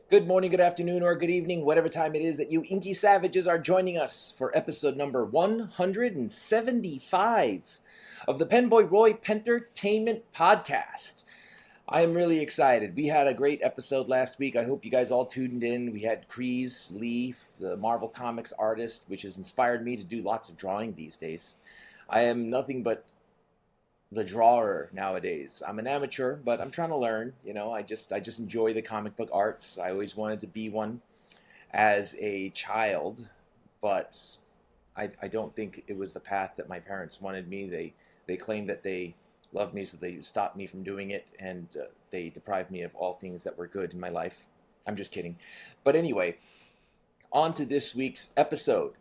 Good morning, good afternoon, or good evening, whatever time it is that you inky savages are joining us for episode number 175 of the PenBoyRoy Pentertainment Podcast. I am really excited. We had a great episode last week. I hope you guys all tuned in. We had Creees Lee, the Marvel Comics artist, which has inspired me to do lots of drawing these days. I am nothing but the drawer nowadays. I'm an amateur, but I'm trying to learn. I just enjoy the comic book arts. I always wanted to be one as a child, but I don't think it was the path that my parents wanted me. They claimed that they loved me, so they stopped me from doing it, and they deprived me of all things that were good in my life. I'm just kidding. But anyway, on to this week's episode.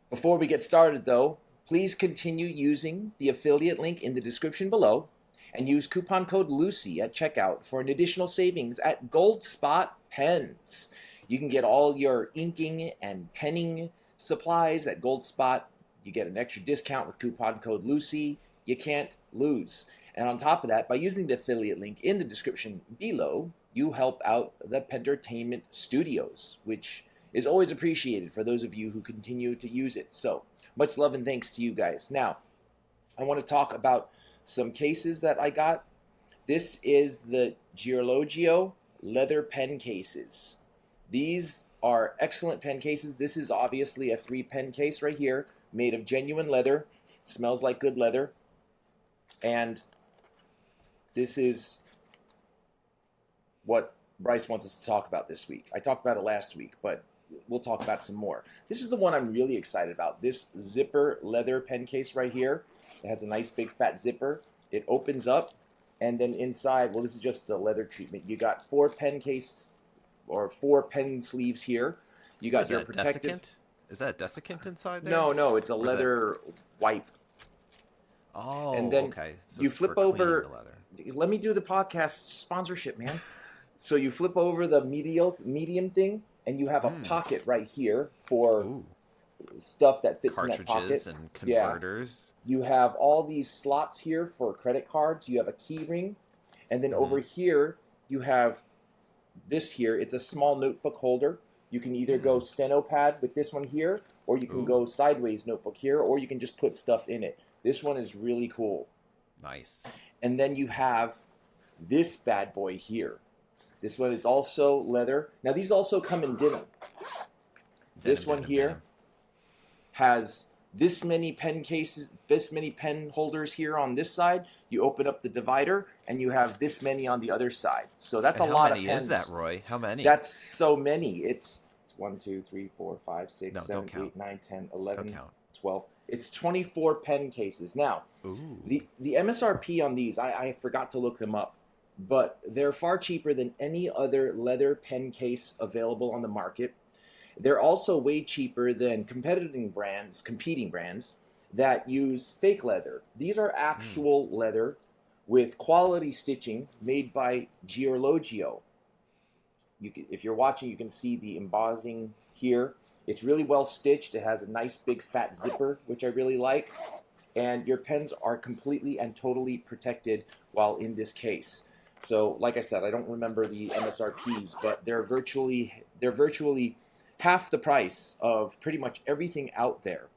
Before we get started, though, please continue using the affiliate link in the description below and use coupon code LUCY at checkout for an additional savings at Gold Spot Pens. You can get all your inking and penning supplies at Gold Spot. You get an extra discount with coupon code LUCY. You can't lose. And on top of that, by using the affiliate link in the description below, you help out the Pentertainment Studios, which is always appreciated for those of you who continue to use it. So, much love and thanks to you guys. Now, I want to talk about some cases that I got. This is the Girologio leather pen cases. These are excellent pen cases. This is obviously a 3-pen case right here, made of genuine leather. Smells like good leather. And this is what Bryce wants us to talk about this week. I talked about it last week, but we'll talk about some more. This is the one I'm really excited about. This zipper leather pen case right here. It has a nice big fat zipper. It opens up, and then inside, well, this is just a leather treatment. You got 4 pen case or 4 pen sleeves here. You got your protective. Desiccant? Is that a desiccant inside there? No, it's a leather wipe. Oh, and then okay. So you it's flip for over. cleaning the leather. Let me do the podcast sponsorship, man. So you flip over the medium thing, and you have a pocket right here for stuff that fits in that pocket. Cartridges and converters. Yeah. You have all these slots here for credit cards. You have a key ring. And then over here, you have this here. It's a small notebook holder. You can either go steno pad with this one here, or you can go sideways notebook here, or you can just put stuff in it. This one is really cool. Nice. And then you have this bad boy here. This one is also leather. Now, these also come in denim. This one here has this many pen cases, this many pen holders here on this side. You open up the divider, and you have this many on the other side. So that's a lot of pens. How many is that, Roy? How many? That's so many. It's 1, 2, 3, 4, 5, 6, 7, 8, 9, 10, 11, 12. It's 24 pen cases. Now, the MSRP on these, I forgot to look them up, but they're far cheaper than any other leather pen case available on the market. They're also way cheaper than competing brands that use fake leather. These are actual leather with quality stitching made by Girologio. If you're watching, you can see the embossing here. It's really well stitched. It has a nice big fat zipper, which I really like. And your pens are completely and totally protected while in this case. So, like I said, I don't remember the MSRPs, but they're virtually half the price of pretty much everything out there.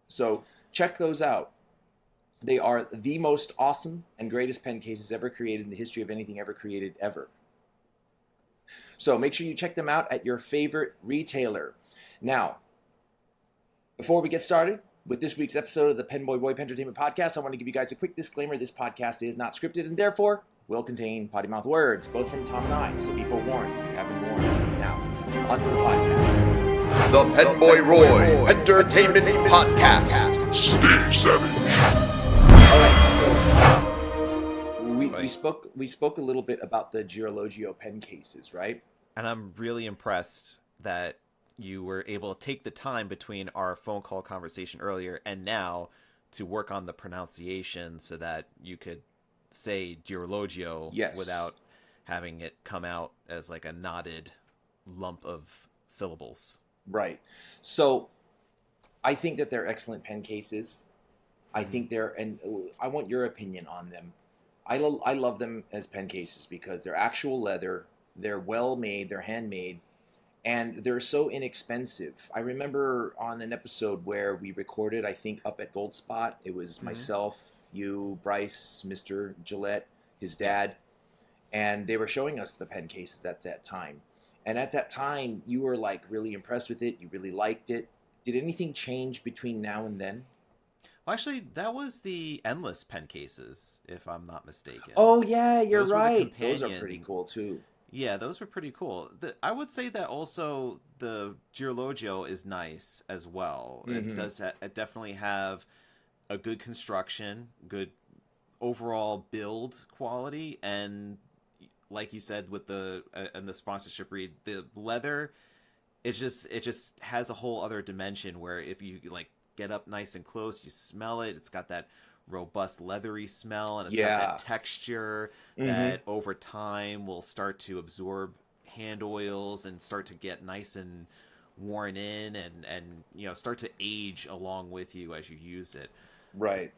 So check those out. They are the most awesome and greatest pen cases ever created in the history of anything ever created ever. So make sure you check them out at your favorite retailer. Now, before we get started with this week's episode of the PenBoyRoy Pentertainment Podcast, I want to give you guys a quick disclaimer. This podcast is not scripted and therefore will contain potty mouth words, both from Tom and I. So be forewarned. You have been warned. Now, on to the podcast. The PenBoyRoy Entertainment Podcast. Stay savage. All right, so we spoke a little bit about the Girologio pen cases, right? And I'm really impressed that you were able to take the time between our phone call conversation earlier and now to work on the pronunciation so that you could say Girologio without having it come out as like a knotted lump of syllables. Right. So I think that they're excellent pen cases. I think and I want your opinion on them. I love them as pen cases because they're actual leather. They're well made, they're handmade, and they're so inexpensive. I remember on an episode where we recorded, I think up at Gold Spot, it was myself, you, Bryce, Mr. Gillette, his dad, Yes. and they were showing us the pen cases at that time. And at that time, you were like really impressed with it. You really liked it. Did anything change between now and then? Well, actually, that was the endless pen cases, if I'm not mistaken. Oh yeah, you're Those were the right. Those are companion- pretty cool too. Yeah, those were pretty cool. I would say that also the Girologio is nice as well. It does it definitely have a good construction, good overall build quality, and like you said with the and the sponsorship read, the leather, it just has a whole other dimension where if you like get up nice and close, you smell it. It's got that robust leathery smell, and it's got that texture that over time will start to absorb hand oils and start to get nice and worn in, and you know, start to age along with you as you use it. Right.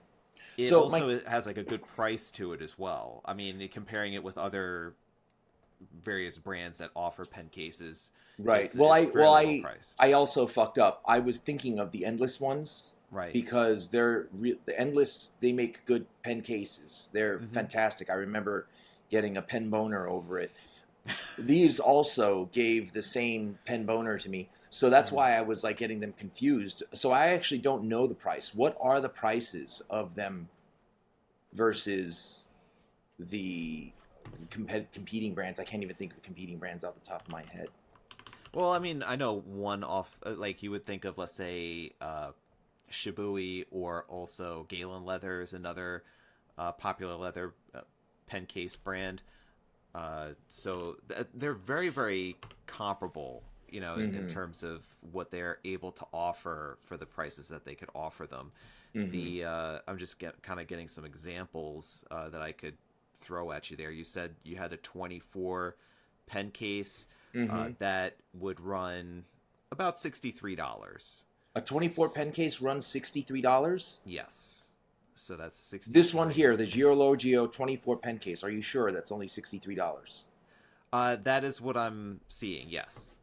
It So it has like a good price to it as well. I mean, comparing it with other various brands that offer pen cases, right. it's Well, fairly well priced. I also fucked up. I was thinking of the endless ones. Right. Because the endless, they make good pen cases. They're fantastic. I remember getting a pen boner over it. These also gave the same pen boner to me. So that's why I was like getting them confused. So I actually don't know the price. What are the prices of them versus the competing brands? I can't even think of the competing brands off the top of my head. Well, I mean, I know one off, like you would think of, let's say, Shibui, or also Galen Leather is another popular leather pen case brand. So they're very, very comparable, you know, in terms of what they're able to offer for the prices that they could offer them. I'm just kind of getting some examples that I could throw at you there. You said you had a 24 pen case that would run about $63. A 24 pen case runs $63? Yes. So that's 60. This one here, the Girologio 24 pen case, are you sure that's only $63? That is what I'm seeing, yes.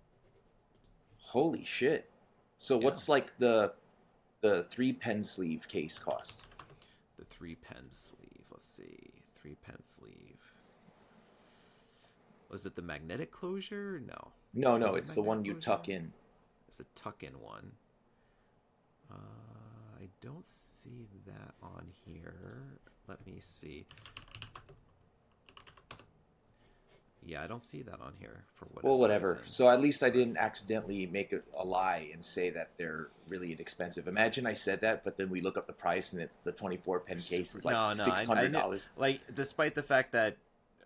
Holy shit. So what's like the 3 pen sleeve case cost? The 3 pen sleeve. Let's see. 3 pen sleeve. Was it the magnetic closure? No. No, Was it it's the one you magnetic tuck closure? in. It's a tuck-in one. I don't see that on here. Let me see. Yeah, I don't see that on here for whatever. Well, whatever. reason. So at least I didn't accidentally make a lie and say that they're really inexpensive. Imagine I said that, but then we look up the price and it's the 24 pen case is like $600. Like, despite the fact that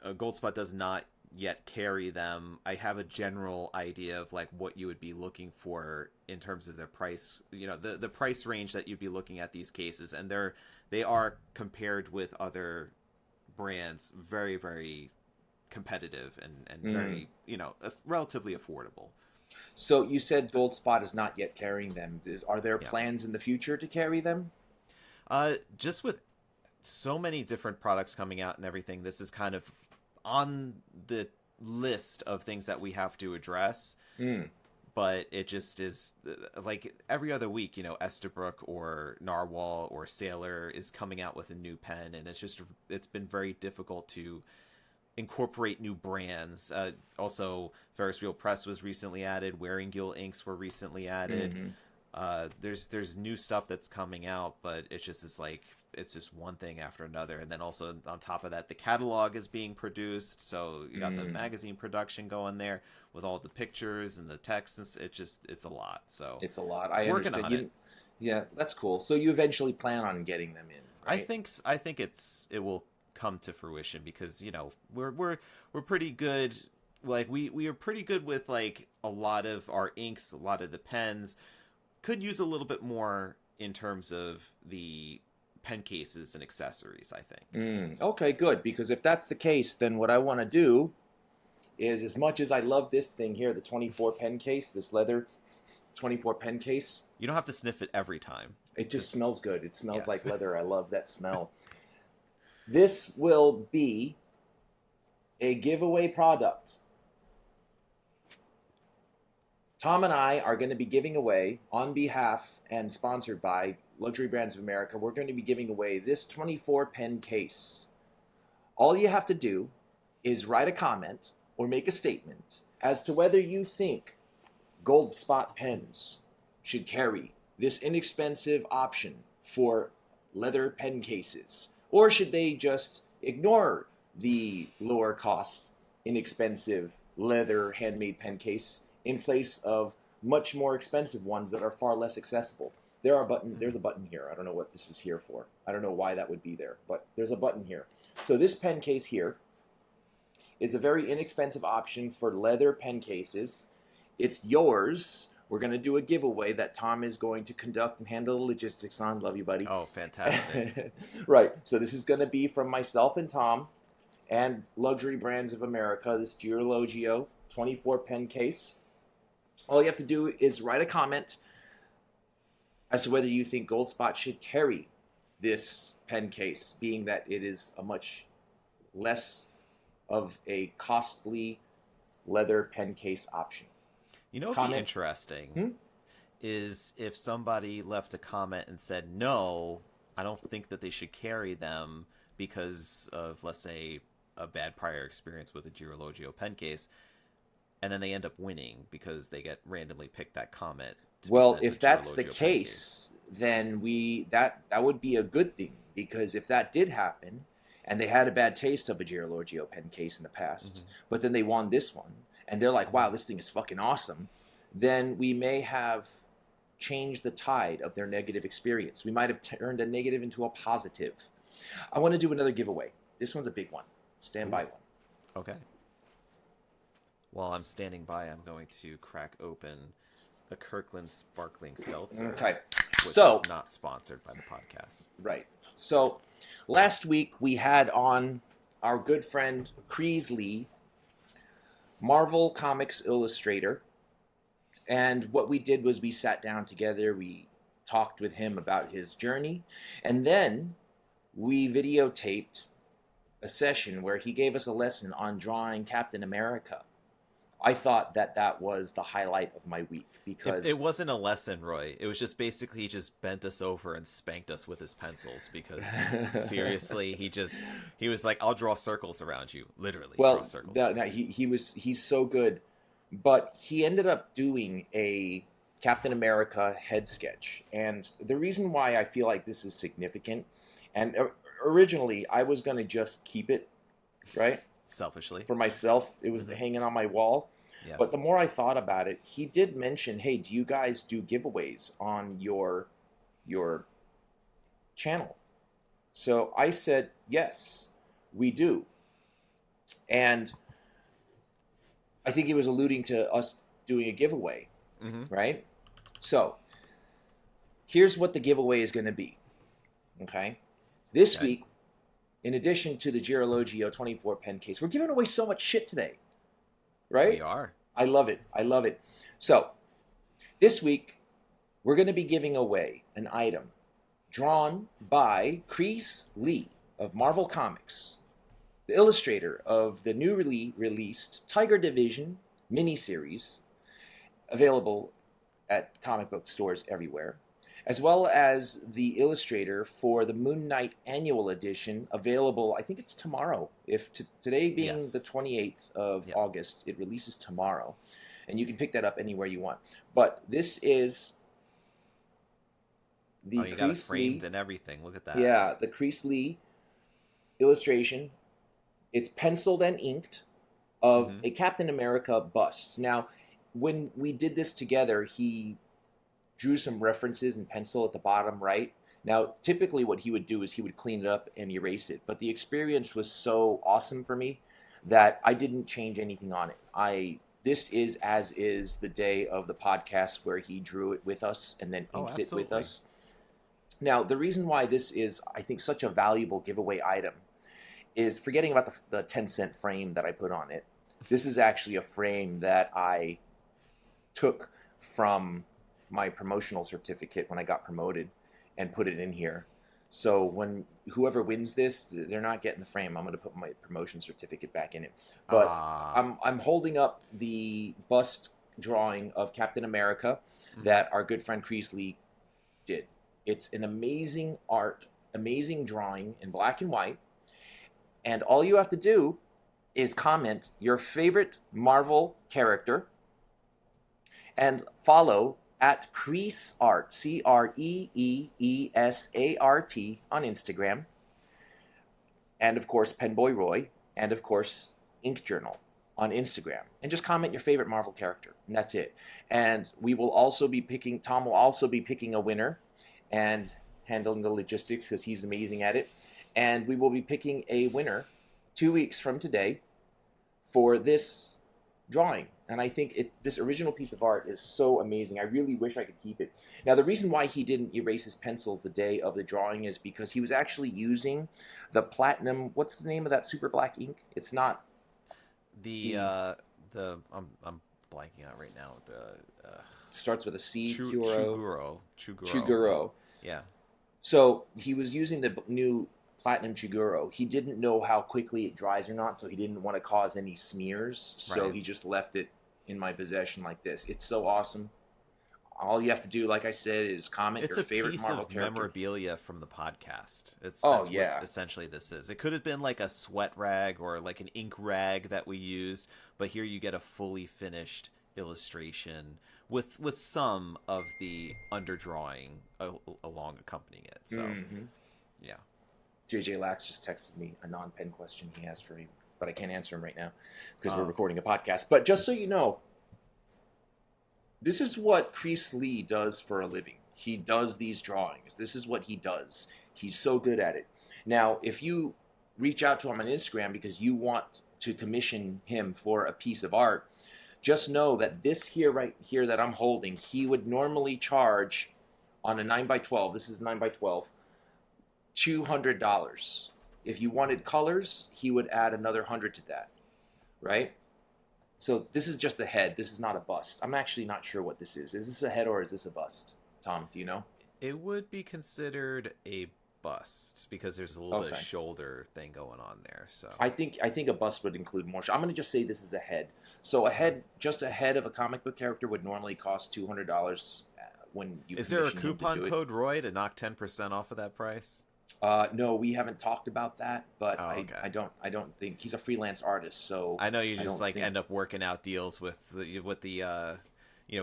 Goldspot does not yet carry them, I have a general idea of like what you would be looking for in terms of their price, you know, the price range that you'd be looking at these cases, and they are compared with other brands very, very competitive and very, you know, relatively affordable. So you said Goldspot is not yet carrying them. Are there plans in the future to carry them? Just with so many different products coming out and everything, this is kind of on the list of things that we have to address. But it just is like every other week, you know, Estabrook or Narwhal or Sailor is coming out with a new pen, and it's been very difficult to incorporate new brands. Also, Ferris Wheel Press was recently added. Waringule inks were recently added. There's new stuff that's coming out, but it's just one thing after another. And then also on top of that, the catalog is being produced, so you got the magazine production going there with all the pictures and the text, and it's a lot. So It's a lot. I working understand. on it. Yeah, that's cool. So you eventually plan on getting them in, right? I think it will come to fruition, because, you know, we're pretty good. Like we are pretty good with like a lot of our inks, a lot of the pens. Could use a little bit more in terms of the pen cases and accessories, I think. Okay, good. Because if that's the case, then what I want to do is, as much as I love this thing here, the 24 pen case, this leather 24 pen case. You don't have to sniff it every time. It just smells good. It smells Yes. like leather. I love that smell. This will be a giveaway product Tom and I are going to be giving away, on behalf and sponsored by Luxury Brands of America, we're going to be giving away this 24 pen case. All you have to do is write a comment or make a statement as to whether you think Gold Spot pens should carry this inexpensive option for leather pen cases, or should they just ignore the lower cost, inexpensive leather handmade pen case in place of much more expensive ones that are far less accessible. There's a button here. I don't know what this is here for. I don't know why that would be there, but there's a button here. So this pen case here is a very inexpensive option for leather pen cases. It's yours. We're going to do a giveaway that Tom is going to conduct and handle the logistics on. Love you, buddy. Oh, fantastic. Right. So this is going to be from myself and Tom and Luxury Brands of America, this Girologio 24 pen case. All you have to do is write a comment as to whether you think Gold Spot should carry this pen case, being that it is a much less of a costly leather pen case option. You know what would be interesting is if somebody left a comment and said, no, I don't think that they should carry them because of, let's say, a bad prior experience with a Girologio pen case, and then they end up winning because they get randomly picked that comment. Well, if that's the case, then that would be a good thing, because if that did happen and they had a bad taste of a Girologio pen case in the past, but then they won this one and they're like, wow, this thing is fucking awesome, then we may have changed the tide of their negative experience. We might have turned a negative into a positive. I want to do another giveaway. This one's a big one. Stand by one. Okay. While I'm standing by, I'm going to crack open a Kirkland Sparkling Seltzer. Okay. Which is not sponsored by the podcast. Right. So last week we had on our good friend Creees Lee, Marvel Comics illustrator. And what we did was we sat down together, we talked with him about his journey, and then we videotaped a session where he gave us a lesson on drawing Captain America. I thought that was the highlight of my week, because it wasn't a lesson, Roy. It was just basically he just bent us over and spanked us with his pencils, because seriously, he was like, I'll draw circles around you, literally. Well, draw circles. He's so good, but he ended up doing a Captain America head sketch, and the reason why I feel like this is significant, and originally I was going to just keep it, right? Selfishly. For myself, it was hanging on my wall. Yes. But the more I thought about it, he did mention, hey, do you guys do giveaways on your channel? So I said, yes, we do. And I think he was alluding to us doing a giveaway, right? So here's what the giveaway is going to be, okay? This week, in addition to the Girologio 24 pen case, we're giving away so much shit today, right? We are. I love it. I love it. So this week, we're going to be giving away an item drawn by Creees Lee of Marvel Comics, the illustrator of the newly released Tiger Division miniseries, available at comic book stores everywhere, as well as the illustrator for the Moon Knight Annual Edition, available, I think it's tomorrow. Today being the 28th of August, it releases tomorrow. And you can pick that up anywhere you want. But this is the you got it framed and everything. Look at that. Yeah, the Creees Lee illustration. It's penciled and inked of a Captain America bust. Now, when we did this together, he drew some references in pencil at the bottom right. Now, typically what he would do is he would clean it up and erase it. But the experience was so awesome for me that I didn't change anything on it. This is as is the day of the podcast where he drew it with us and then inked it with us. Now, the reason why this is, I think, such a valuable giveaway item is, forgetting about the 10-cent frame that I put on it, this is actually a frame that I took from my promotional certificate when I got promoted and put it in here. So when whoever wins this, they're not getting the frame. I'm going to put my promotion certificate back in it. But I'm holding up the bust drawing of Captain America that our good friend Creees Lee did. It's an amazing amazing drawing in black and white. And all you have to do is comment your favorite Marvel character and follow at Creees Art, CreeeSart on Instagram. And of course, PenBoyRoy, and of course, Ink Journal on Instagram. And just comment your favorite Marvel character, and that's it. And we will also be picking, Tom will also be picking a winner and handling the logistics because he's amazing at it. And we will be picking a winner 2 weeks from today for this drawing. And I think this original piece of art is so amazing. I really wish I could keep it. Now, the reason why he didn't erase his pencils the day of the drawing is because he was actually using the platinum, what's the name of that super black ink? It's not I'm blanking out right now. Starts with a C. Chuguro. Yeah. So he was using the new platinum Chuguro. He didn't know how quickly it dries or not, so he didn't want to cause any smears. So he just left it in my possession like this. It's so awesome. All you have to do, like I said, is comment your favorite Marvel character. It's a piece of memorabilia from the podcast. That's what essentially this is. It could have been like a sweat rag or like an ink rag that we used, but here you get a fully finished illustration with some of the underdrawing along accompanying it. So, yeah. JJ Lax just texted me a non-pen question he has for me, but I can't answer him right now because we're recording a podcast. But just so you know, this is what Creees Lee does for a living. He does these drawings. This is what he does. He's so good at it. Now, if you reach out to him on Instagram because you want to commission him for a piece of art, just know that this here, right here that I'm holding, he would normally charge on a 9x12. This is 9x12. $200. If you wanted colors, he would add another 100 to that, right? So this is just the head. This is not a bust. I'm actually not sure what this is. Is this a head or is this a bust? Tom, do you know? It would be considered a bust because there's a little bit of shoulder thing going on there. So I think a bust would include more. I'm going to just say this is a head. So just a head of a comic book character would normally cost $200 when you. Is there a coupon code Roy to knock 10% off of that price? No, we haven't talked about that, but I don't think he's a freelance artist. So I know you just end up working out deals with the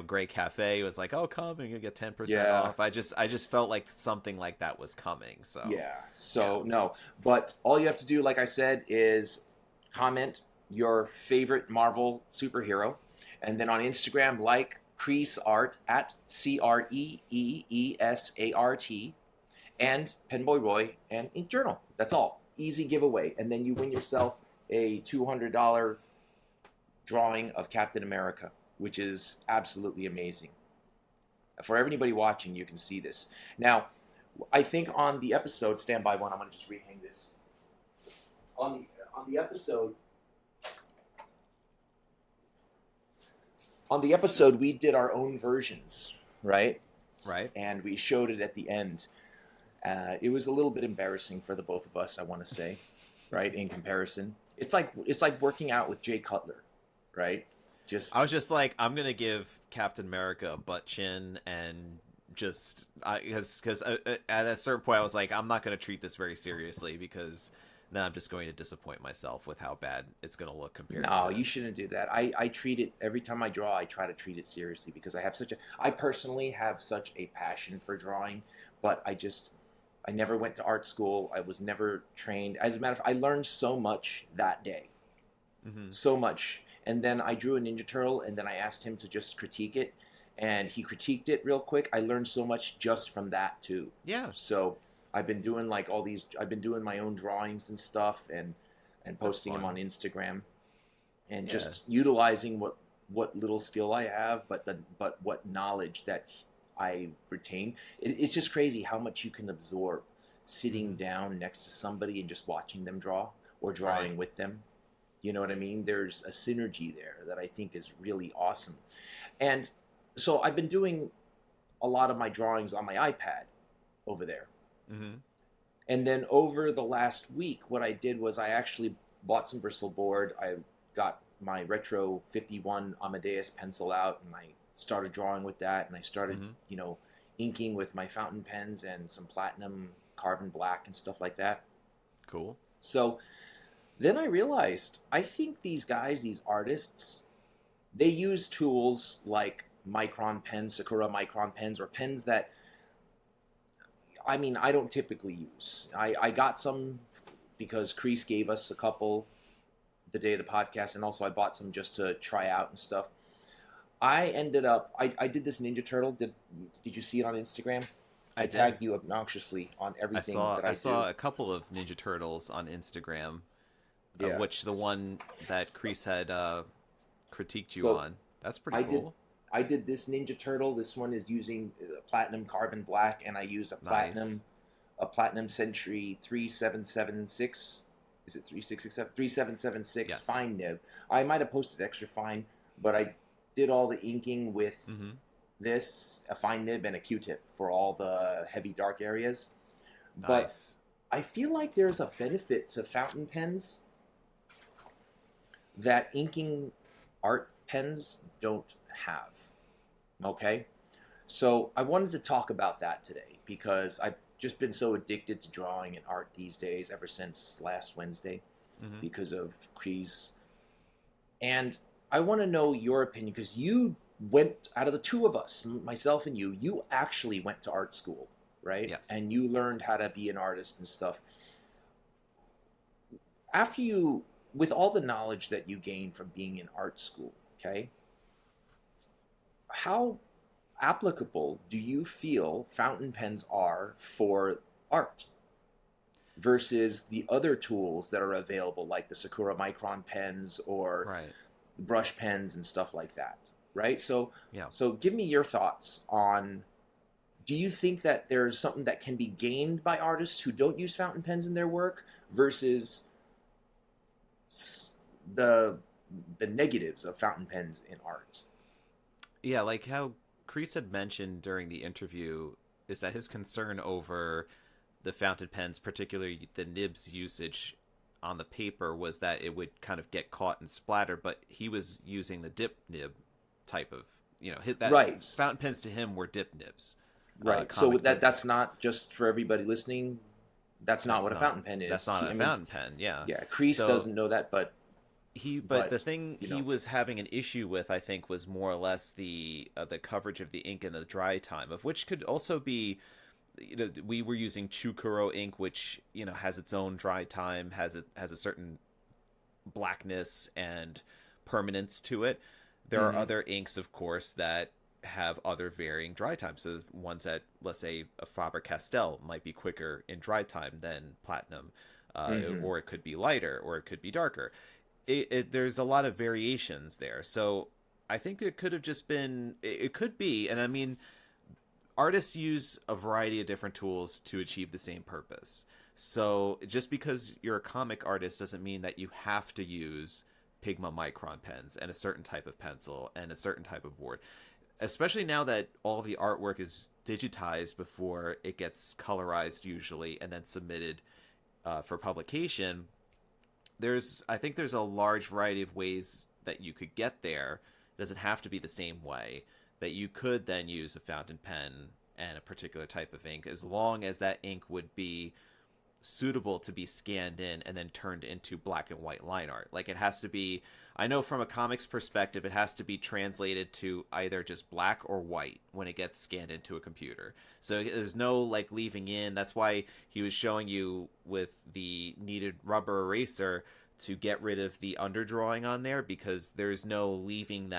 Gray Cafe. It was like, oh, come and you get 10% off. I just felt like something like that was coming. So no, but all you have to do, like I said, is comment your favorite Marvel superhero, and then on Instagram, like Creees Art at CreeesArt. And PenBoyRoy and Ink Journal. That's all. Easy giveaway. And then you win yourself a $200 drawing of Captain America, which is absolutely amazing. For everybody watching, you can see this. Now, I think on the episode, stand by one, I'm going to just rehang this. On the episode, we did our own versions, right? Right. And we showed it at the end. It was a little bit embarrassing for the both of us, I want to say, right? In comparison, it's like working out with Jay Cutler, right? I was just like, I'm gonna give Captain America a butt chin, and because at a certain point I was like, I'm not gonna treat this very seriously because then I'm just going to disappoint myself with how bad it's gonna look compared. No, you shouldn't do that. I treat it every time I draw. I try to treat it seriously because I personally have such a passion for drawing, but I never went to art school. I was never trained. As a matter of fact, I learned so much that day. So much. And then I drew a Ninja Turtle, and then I asked him to just critique it. And he critiqued it real quick. I learned so much just from that, too. Yeah. So I've been doing I've been doing my own drawings and stuff and posting them on Instagram. And just utilizing what little skill I have, but what knowledge that I retain. It's just crazy how much you can absorb sitting down next to somebody and just watching them draw or drawing with them. You know what I mean? There's a synergy there that I think is really awesome. And so I've been doing a lot of my drawings on my iPad over there. And then over the last week, what I did was I actually bought some Bristol board. I got my Retro 51 Amadeus pencil out, and I started drawing with that, and I started, inking with my fountain pens and some platinum carbon black and stuff like that. Cool. So then I realized, I think these guys, these artists, they use tools like micron pens, Sakura micron pens, or pens that, I don't typically use. I got some because Creees gave us a couple the day of the podcast, and also I bought some just to try out and stuff. I ended up, I did this Ninja Turtle. Did you see it on Instagram? I tagged you obnoxiously on everything that I do. I saw a couple of Ninja Turtles on Instagram, of which the one that Creees had critiqued you on. That's pretty cool. I did this Ninja Turtle. This one is using platinum carbon black, and I used a platinum Century 3776. Is it 3667? 3776 fine nib. I might have posted extra fine, but I did all the inking with this, a fine nib, and a Q-tip for all the heavy dark areas. Nice. But I feel like there's a benefit to fountain pens that inking art pens don't have. Okay? So I wanted to talk about that today because I've just been so addicted to drawing and art these days ever since last Wednesday because of Creees. And I want to know your opinion because you went, out of the two of us, myself and you actually went to art school, right? Yes. And you learned how to be an artist and stuff. After you, with all the knowledge that you gained from being in art school, okay, how applicable do you feel fountain pens are for art versus the other tools that are available, like the Sakura micron pens or brush pens and stuff like that, right? So give me your thoughts on, do you think that there's something that can be gained by artists who don't use fountain pens in their work versus the negatives of fountain pens in art? Yeah, like how Creees had mentioned during the interview, is that his concern over the fountain pens, particularly the nibs usage on the paper, was that it would kind of get caught and splatter, but he was using the dip nib type of, fountain pens to him were dip nibs. Right. So that's not, just for everybody listening, that's not what a fountain pen is. That's not a fountain pen, yeah. Yeah, Creees doesn't know that, but the thing he was having an issue with, I think, was more or less the coverage of the ink and the dry time, of which could also be, we were using Chukuro ink, which has its own dry time, has a certain blackness and permanence to it. There are other inks, of course, that have other varying dry times. So ones that, let's say, a Faber-Castell might be quicker in dry time than platinum, or it could be lighter, or it could be darker. There's a lot of variations there. So I think it could have just been, it could be, and I mean, artists use a variety of different tools to achieve the same purpose. So just because you're a comic artist doesn't mean that you have to use Pigma micron pens and a certain type of pencil and a certain type of board. Especially now that all the artwork is digitized before it gets colorized usually and then submitted for publication. I think there's a large variety of ways that you could get there. It doesn't have to be the same way, that you could then use a fountain pen and a particular type of ink, as long as that ink would be suitable to be scanned in and then turned into black and white line art. Like, it has to be, I know from a comics perspective, it has to be translated to either just black or white when it gets scanned into a computer. So there's no like leaving in. That's why he was showing you with the kneaded rubber eraser to get rid of the underdrawing on there, because there's no leaving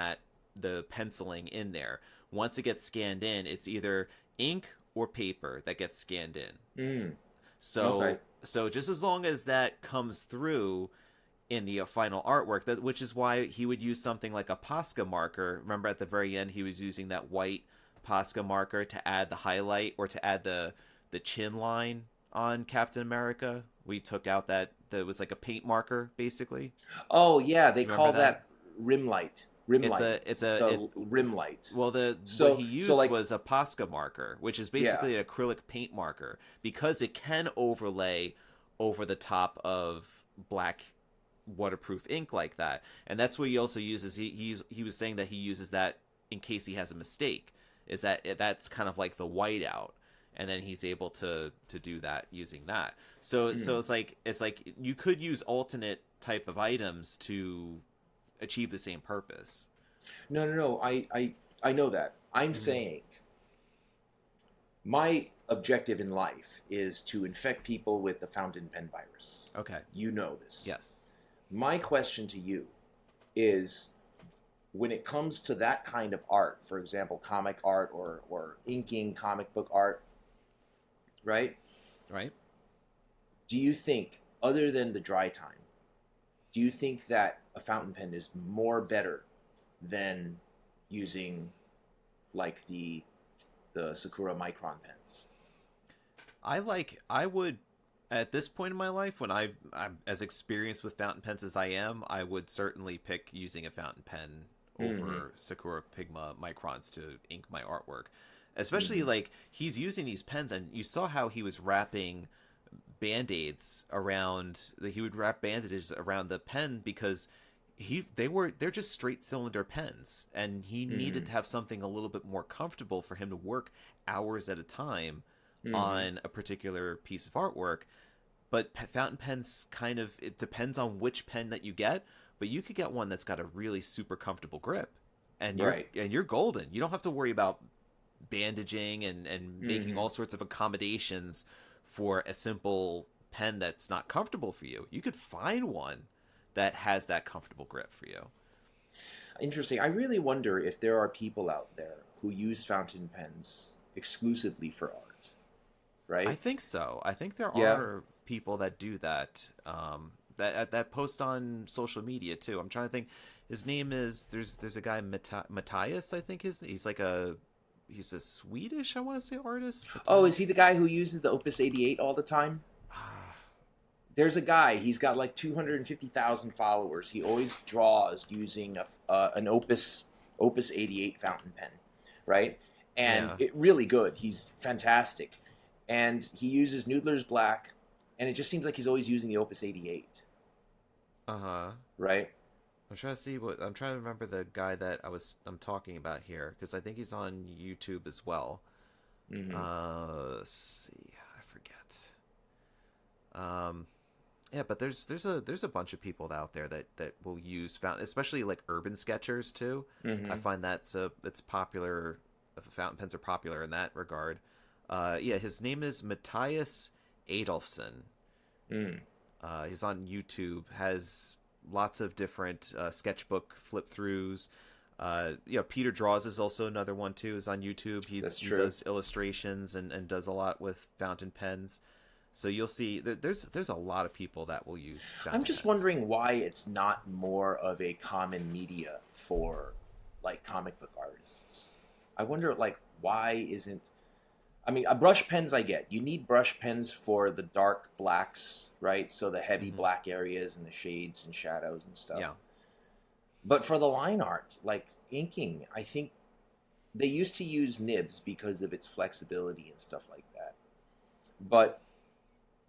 the penciling in there. Once it gets scanned in, it's either ink or paper that gets scanned in. So just as long as that comes through in the final artwork, which is why he would use something like a Posca marker. Remember at the very end, he was using that white Posca marker to add the highlight, or to add the chin line on Captain America. We took out that was like a paint marker, basically. Oh yeah, they call that rim light. It's a rim light. Well, what he used was a Posca marker, which is basically an acrylic paint marker, because it can overlay over the top of black waterproof ink like that. And that's what he also uses. He was saying that he uses that in case he has a mistake. Is that's kind of like the whiteout, and then he's able to do that using that. So it's like you could use alternate type of items to achieve the same purpose. No. I know that. I'm saying my objective in life is to infect people with the fountain pen virus. Okay. You know this. Yes. My question to you is, when it comes to that kind of art, for example, comic art or inking comic book art, right? Right. Do you think, other than the dry time, do you think that a fountain pen is more better than using like the Sakura Micron pens? I would, at this point in my life, when I'm as experienced with fountain pens as I am, I would certainly pick using a fountain pen over Sakura Pigma Microns to ink my artwork. Especially like he's using these pens, and you saw how he was wrapping band-aids around, he would wrap bandages around the pen because they're just straight cylinder pens, and he needed to have something a little bit more comfortable for him to work hours at a time on a particular piece of artwork. But fountain pens kind of, it depends on which pen that you get, but you could get one that's got a really super comfortable grip, and you're golden. You don't have to worry about bandaging and making all sorts of accommodations for a simple pen that's not comfortable for you. You could find one that has that comfortable grip for you. Interesting. I really wonder if there are people out there who use fountain pens exclusively for art, right? I think so. I think there are people that do that. That post on social media too. I'm trying to think. His name is there's a guy Matthias. I think he's a Swedish, I want to say, artist. Oh, is he the guy who uses the Opus 88 all the time? There's a guy. He's got like 250,000 followers. He always draws using an Opus 88 fountain pen, right? And it really good. He's fantastic, and he uses Noodler's Black, and it just seems like he's always using the Opus 88. Right. I'm trying to remember the guy that I'm talking about here, because I think he's on YouTube as well. Let's see, I forget. Yeah, but there's a bunch of people out there that will use fountain, especially like urban sketchers too. I find it's popular. Fountain pens are popular in that regard. His name is Matthias Adolfsson. He's on YouTube, has lots of different sketchbook flip throughs. Peter Draws is also another one too, is on YouTube. He does illustrations and does a lot with fountain pens. So you'll see there's a lot of people that will use fountain I'm just pens. wondering why it's not more of a common media for like comic book artists. I wonder like why isn't, I mean, brush pens I get. You need brush pens for the dark blacks, right? So the heavy black areas and the shades and shadows and stuff. Yeah. But for the line art, like inking, I think they used to use nibs because of its flexibility and stuff like that. But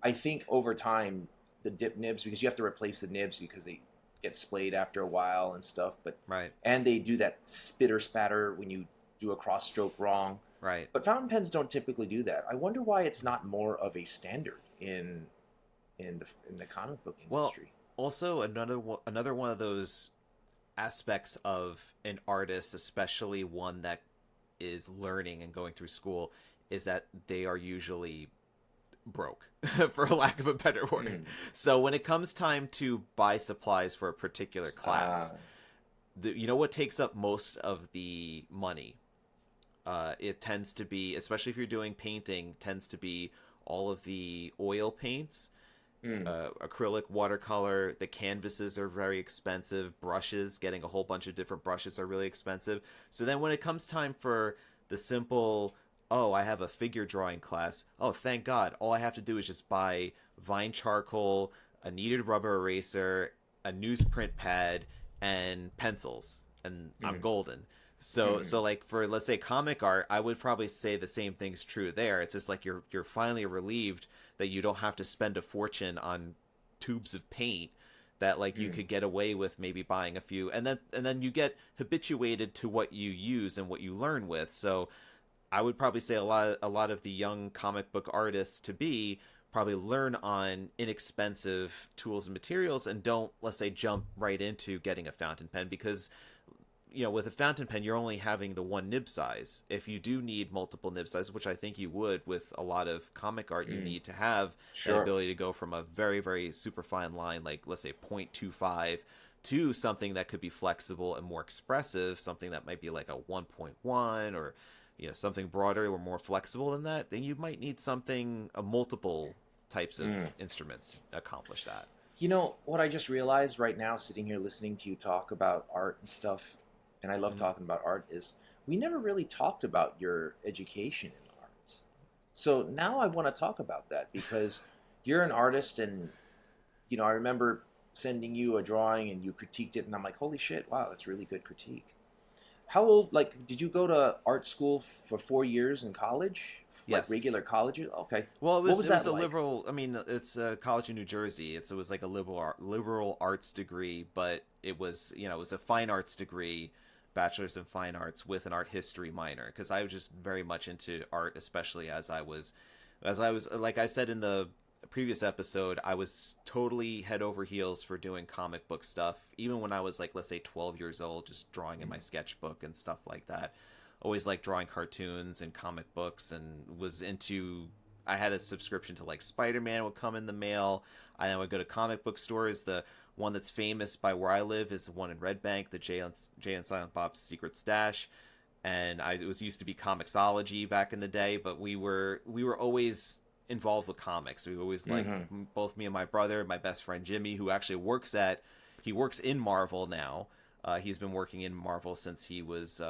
I think over time, the dip nibs, because you have to replace the nibs because they get splayed after a while and stuff. But and they do that spitter spatter when you do a cross stroke wrong. Right. But fountain pens don't typically do that. I wonder why it's not more of a standard in the comic book industry. Well, also another one of those aspects of an artist, especially one that is learning and going through school, is that they are usually broke, for lack of a better word. So when it comes time to buy supplies for a particular class, you know what takes up most of the money? It tends to be, especially if you're doing painting, tends to be all of the oil paints, acrylic, watercolor. The canvases are very expensive. Brushes, getting a whole bunch of different brushes are really expensive. So then when it comes time for the simple, I have a figure drawing class. Oh, thank God. All I have to do is just buy Vine charcoal, a kneaded rubber eraser, a newsprint pad, and pencils, and I'm golden. So like for, let's say, comic art, I would probably say the same thing's true there. It's just like you're finally relieved that you don't have to spend a fortune on tubes of paint that like you could get away with maybe buying a few, and then you get habituated to what you use and what you learn with. So I would probably say a lot of the young comic book artists to be probably learn on inexpensive tools and materials, and don't, let's say, jump right into getting a fountain pen, because with a fountain pen, you're only having the one nib size. If you do need multiple nib sizes, which I think you would with a lot of comic art, you need to have the ability to go from a very, very super fine line, like let's say 0.25, to something that could be flexible and more expressive, something that might be like a 1.1, or something broader or more flexible than that. Then you might need something, a multiple types of instruments accomplish that. What I just realized right now, sitting here listening to you talk about art and stuff, and I love talking about art, is we never really talked about your education in art. So now I want to talk about that, because you're an artist, and I remember sending you a drawing and you critiqued it, and I'm like, holy shit, wow, that's really good critique. How old, did you go to art school for 4 years in college? Yes. Like regular colleges? Okay. Well, what was that a like? liberal, it's a college in New Jersey. It was like a liberal arts degree, but it was, it was a fine arts degree, bachelor's in fine arts with an art history minor, because I was just very much into art, especially as I was, like I said in the previous episode, I was totally head over heels for doing comic book stuff, even when I was like, let's say 12 years old, just drawing in my sketchbook and stuff like that. Always liked drawing cartoons and comic books, and I had a subscription to like Spider-Man would come in the mail. I would go to comic book stores. The one that's famous by where I live is the one in Red Bank, the Jay and Silent Bob's Secret Stash. And it used to be Comixology back in the day, but we were always involved with comics. We always both me and my brother, my best friend Jimmy, who actually works in Marvel now. He's been working in Marvel since he was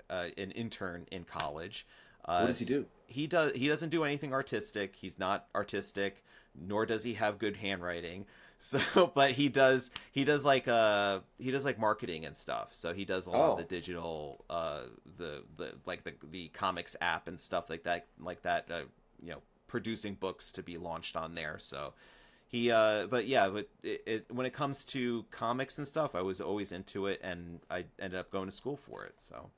an intern in college. What does he do? He doesn't do anything artistic. He's not artistic, nor does he have good handwriting. So, but he does like marketing and stuff. So he does a lot of the digital, the comics app and stuff like that, producing books to be launched on there. So he, but when it comes to comics and stuff, I was always into it, and I ended up going to school for it. So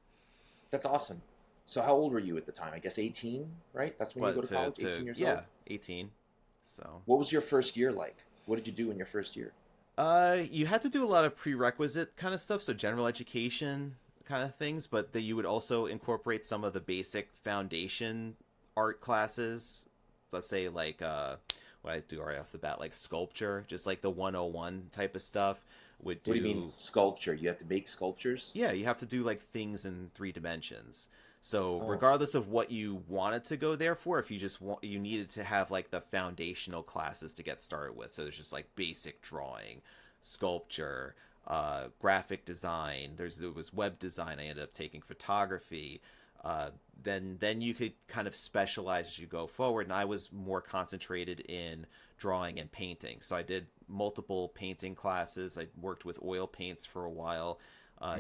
that's awesome. So how old were you at the time? I guess 18, right? That's when you go to college, 18 years old? Yeah, 18. So what was your first year like? What did you do in your first year? You had to do a lot of prerequisite kind of stuff, so general education kind of things, but you would also incorporate some of the basic foundation art classes. Let's say like what I do right off the bat, like sculpture, just like the 101 type of stuff. What do you mean sculpture? You have to make sculptures? Yeah, you have to do like things in 3 dimensions. So regardless of what you wanted to go there for, if you just you needed to have like the foundational classes to get started with. So there's just like basic drawing, sculpture, graphic design. There was web design. I ended up taking photography. Then you could kind of specialize as you go forward. And I was more concentrated in drawing and painting. So I did multiple painting classes. I worked with oil paints for a while.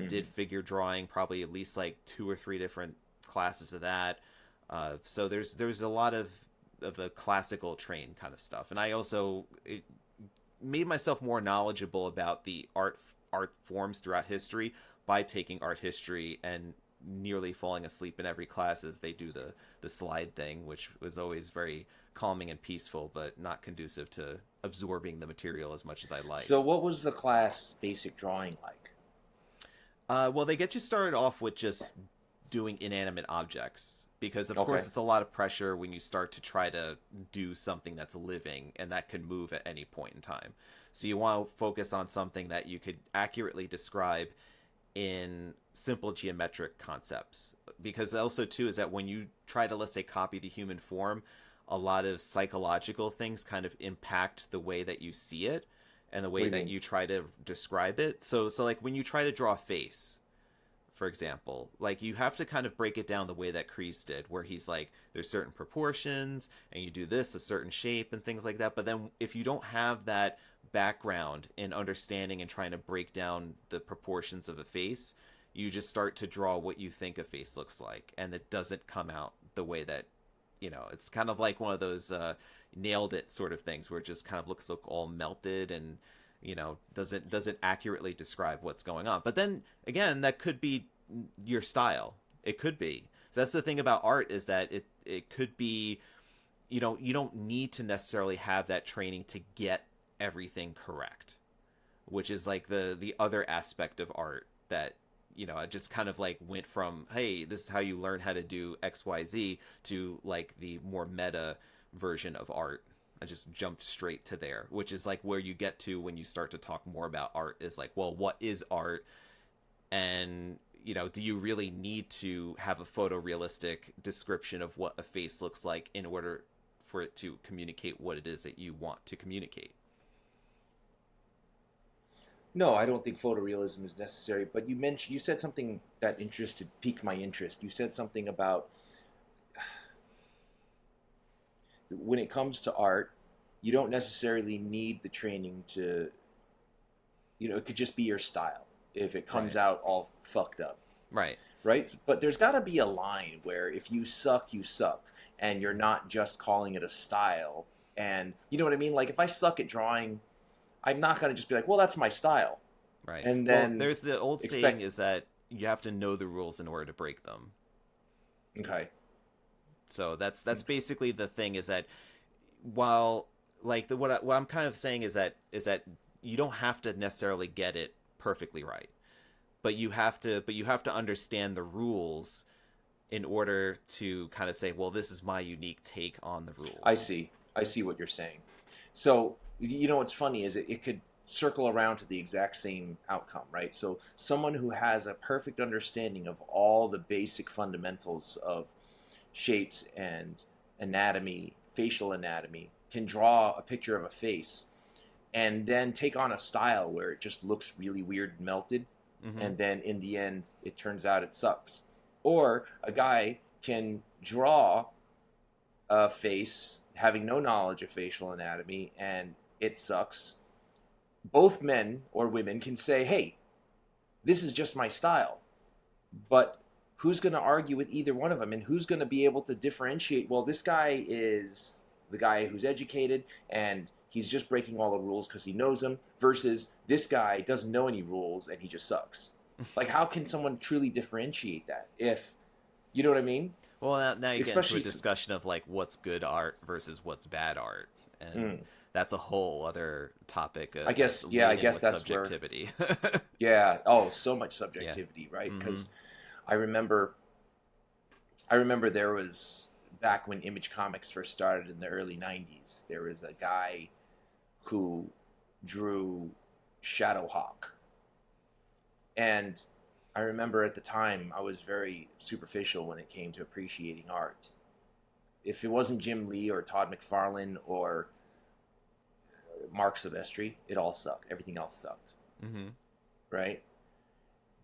Did figure drawing, probably at least like 2 or 3 different classes of that. So there's a lot of the classical train kind of stuff. And I also made myself more knowledgeable about the art forms throughout history by taking art history and nearly falling asleep in every class as they do the slide thing, which was always very calming and peaceful, but not conducive to absorbing the material as much as I like. So what was the class basic drawing like? Well, they get you started off with just doing inanimate objects, because of course it's a lot of pressure when you start to try to do something that's living and that can move at any point in time. So you want to focus on something that you could accurately describe in simple geometric concepts, because also too is that when you try to, let's say, copy the human form, a lot of psychological things kind of impact the way that you see it and the way that you try to describe it. So like when you try to draw a face, for example, like you have to kind of break it down the way that Creees did, where he's like, there's certain proportions and you do this a certain shape and things like that. But then if you don't have that background in understanding and trying to break down the proportions of a face, you just start to draw what you think a face looks like, and it doesn't come out the way that, it's kind of like one of those nailed it sort of things where it just kind of looks all melted, and doesn't accurately describe what's going on. But then again, that could be your style. It could be. That's the thing about art, is that it could be, you don't need to necessarily have that training to get everything correct, which is like the other aspect of art that, I just kind of like went from, hey, this is how you learn how to do XYZ, to like the more meta version of art. I just jumped straight to there, which is like where you get to when you start to talk more about art, is like, well, what is art? And, do you really need to have a photorealistic description of what a face looks like in order for it to communicate what it is that you want to communicate? No, I don't think photorealism is necessary. But you said something that piqued my interest. You said something about, when it comes to art, you don't necessarily need the training to, it could just be your style if it comes out all fucked up. Right. Right? But there's got to be a line where if you suck, you suck. And you're not just calling it a style. And you know what I mean? Like, if I suck at drawing, I'm not going to just be like, well, that's my style. Right. And then there's the old saying is that you have to know the rules in order to break them. Okay. So that's basically the thing, is that while like what I'm kind of saying is that you don't have to necessarily get it perfectly right, but you have to understand the rules in order to kind of say, well, this is my unique take on the rules. I see what you're saying. So, what's funny is it could circle around to the exact same outcome, right? So someone who has a perfect understanding of all the basic fundamentals of shapes and anatomy, facial anatomy, can draw a picture of a face and then take on a style where it just looks really weird and melted. Mm-hmm. And then in the end, it turns out it sucks. Or a guy can draw a face having no knowledge of facial anatomy and it sucks. Both men or women can say, hey, this is just my style. But who's going to argue with either one of them? And who's going to be able to differentiate, well, this guy is the guy who's educated and he's just breaking all the rules because he knows them, versus this guy doesn't know any rules and he just sucks. Like, how can someone truly differentiate that? If, you know what I mean? Well, now you get into a discussion of like what's good art versus what's bad art. And that's a whole other topic. I guess that's subjectivity. Yeah. Oh, so much subjectivity, right? Because I remember there was, back when Image Comics first started in the early 90s, there was a guy who drew Shadowhawk. And I remember at the time I was very superficial when it came to appreciating art. If it wasn't Jim Lee or Todd McFarlane or Mark Silvestri, it all sucked. Everything else sucked. Mm-hmm. Right?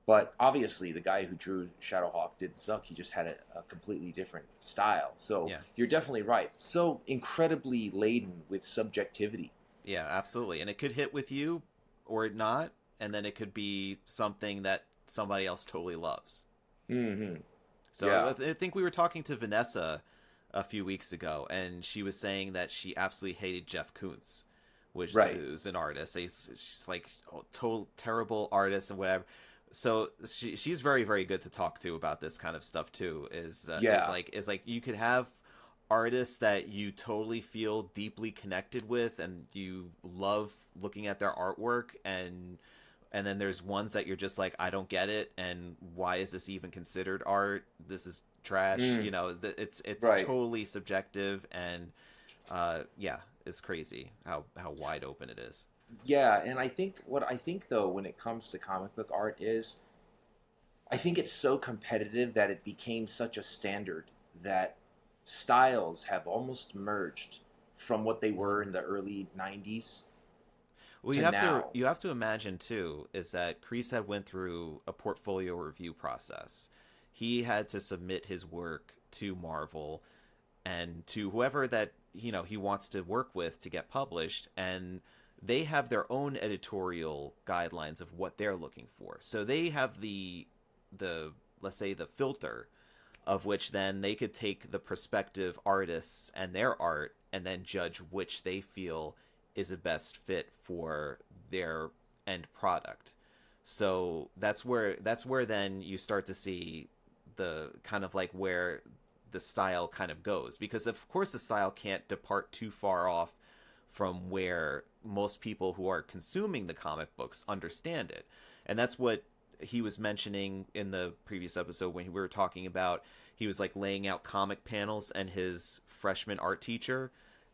But obviously the guy who drew Shadowhawk didn't suck. He just had a completely different style. So You're definitely right. So incredibly laden with subjectivity. Yeah, absolutely. And it could hit with you or not. And then it could be something that somebody else totally loves. Mm-hmm. So I think we were talking to Vanessa a few weeks ago, and she was saying that she absolutely hated Jeff Koons, which is an artist. She's like total terrible artist and whatever. So she's very, very good to talk to about this kind of stuff too. Is like you could have artists that you totally feel deeply connected with, and you love looking at their artwork, and then there's ones that you're just like, I don't get it, and why is this even considered art? This is trash. It's totally subjective, and it's crazy how wide open it is. Yeah, and I think though, when it comes to comic book art, is I think it's so competitive that it became such a standard that styles have almost merged from what they were in the early 90s. Well, you have to imagine too is that Creees had went through a portfolio review process. He had to submit his work to Marvel and to whoever that he wants to work with to get published, and they have their own editorial guidelines of what they're looking for. So they have the let's say the filter of which then they could take the prospective artists and their art and then judge which they feel is a best fit for their end product. So that's where then you start to see the kind of like where the style kind of goes, because of course the style can't depart too far off from where most people who are consuming the comic books understand it. And that's what he was mentioning in the previous episode when we were talking about, he was like laying out comic panels, and his freshman art teacher,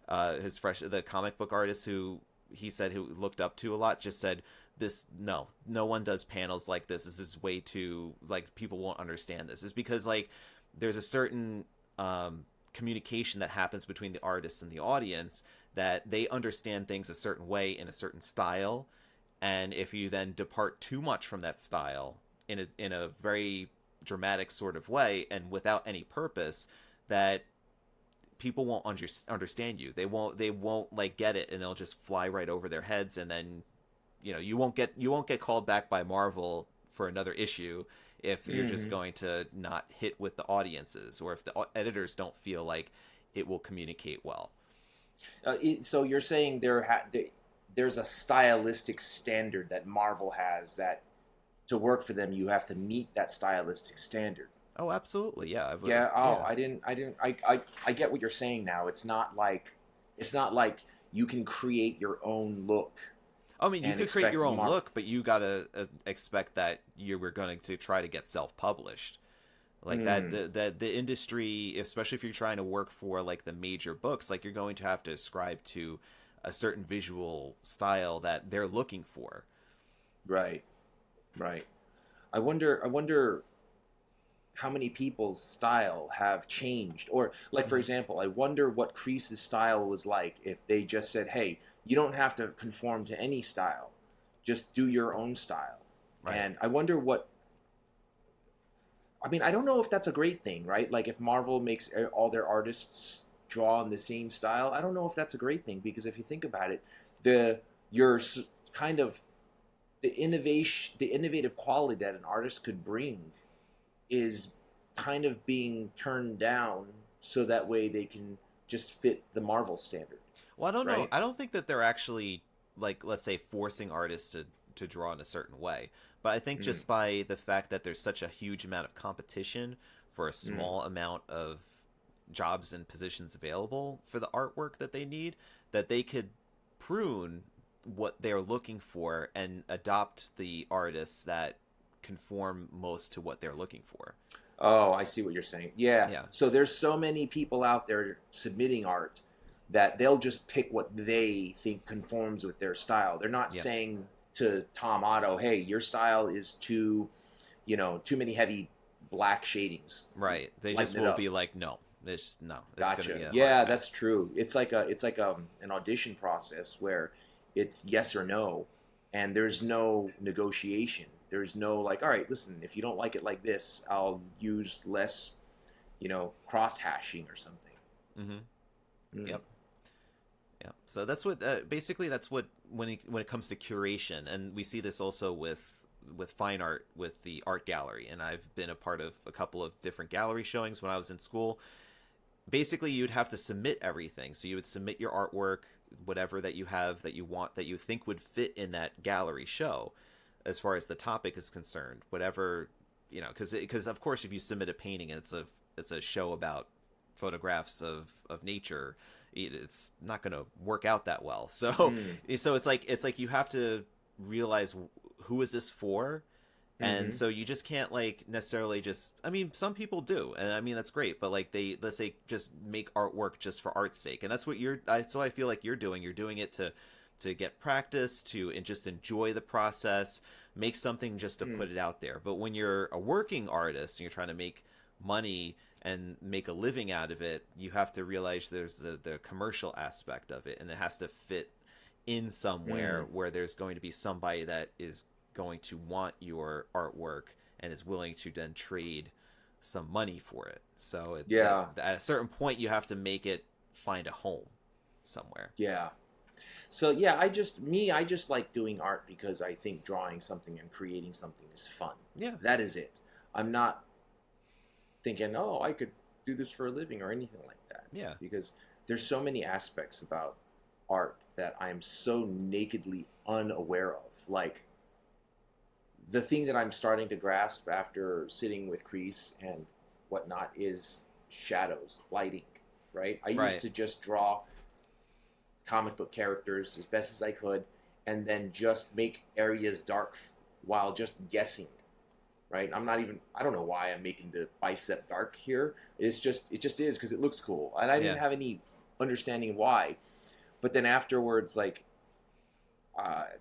the comic book artist who he said who looked up to a lot, just said, this, no one does panels like this. This is way too, like, people won't understand this. Is because like there's a certain communication that happens between the artist and the audience, that they understand things a certain way in a certain style, and if you then depart too much from that style in a very dramatic sort of way and without any purpose, that people won't understand you. They won't like get it, and they'll just fly right over their heads, and then you won't get called back by Marvel for another issue if you're just going to not hit with the audiences, or if the editors don't feel like it will communicate well. So you're saying there's a stylistic standard that Marvel has, that to work for them you have to meet that stylistic standard. Oh, absolutely, yeah. Yeah. Oh, yeah. I get what you're saying now. It's not like you can create your own look. I mean, you could create your own look, but you gotta expect that you were going to try to get self-published. Like that the industry, especially if you're trying to work for like the major books, like you're going to have to ascribe to a certain visual style that they're looking for. Right. I wonder how many people's style have changed, or like, for example, I wonder what Creese's style was like if they just said, hey, you don't have to conform to any style, just do your own style. Right. And I wonder I don't know if that's a great thing, right? Like if Marvel makes all their artists draw in the same style, I don't know if that's a great thing, because if you think about it, the innovative quality that an artist could bring is kind of being turned down, so that way they can just fit the Marvel standard. Well, I don't know. I don't think that they're actually, like, let's say, forcing artists to draw in a certain way. But I think just by the fact that there's such a huge amount of competition for a small amount of jobs and positions available for the artwork that they need, that they could prune what they're looking for and adopt the artists that conform most to what they're looking for. Oh, I see what you're saying. Yeah. So there's so many people out there submitting art that they'll just pick what they think conforms with their style. They're not saying to Tom Otto, hey, your style is too many heavy black shadings. Right. They just will be like, no. It's gotcha. Yeah, that's true. It's like an audition process where it's yes or no, and there's no negotiation. There's no like, all right, listen, if you don't like it like this, I'll use less, cross hashing or something. Yep. Yeah. So that's what basically that's what when it comes to curation, and we see this also with fine art, with the art gallery, and I've been a part of a couple of different gallery showings when I was in school. Basically, you'd have to submit everything. So you would submit your artwork, whatever that you have that you want, that you think would fit in that gallery show, as far as the topic is concerned. Whatever, because of course, if you submit a painting and it's a show about photographs of nature, it's not going to work out that well. So it's like you have to realize, who is this for? And so you just can't like necessarily just, I mean, some people do, and I mean that's great, but like let's say just make artwork just for art's sake, and that's what so I feel like you're doing it to get practice, and just enjoy the process, make something just to put it out there. But when you're a working artist and you're trying to make money and make a living out of it, you have to realize there's the commercial aspect of it, and it has to fit in somewhere where there's going to be somebody that is going to want your artwork and is willing to then trade some money for it. So at a certain point, you have to make it find a home somewhere. Yeah. So yeah, I just like doing art because I think drawing something and creating something is fun. Yeah. That is it. I'm not thinking, oh, I could do this for a living or anything like that. Yeah. Because there's so many aspects about art that I'm so nakedly unaware of. Like, the thing that I'm starting to grasp after sitting with Crease and whatnot is shadows, lighting, right? I used to just draw comic book characters as best as I could and then just make areas dark while just guessing, right? I don't know why I'm making the bicep dark here. It just is because it looks cool. And I didn't have any understanding why. But then afterwards, like,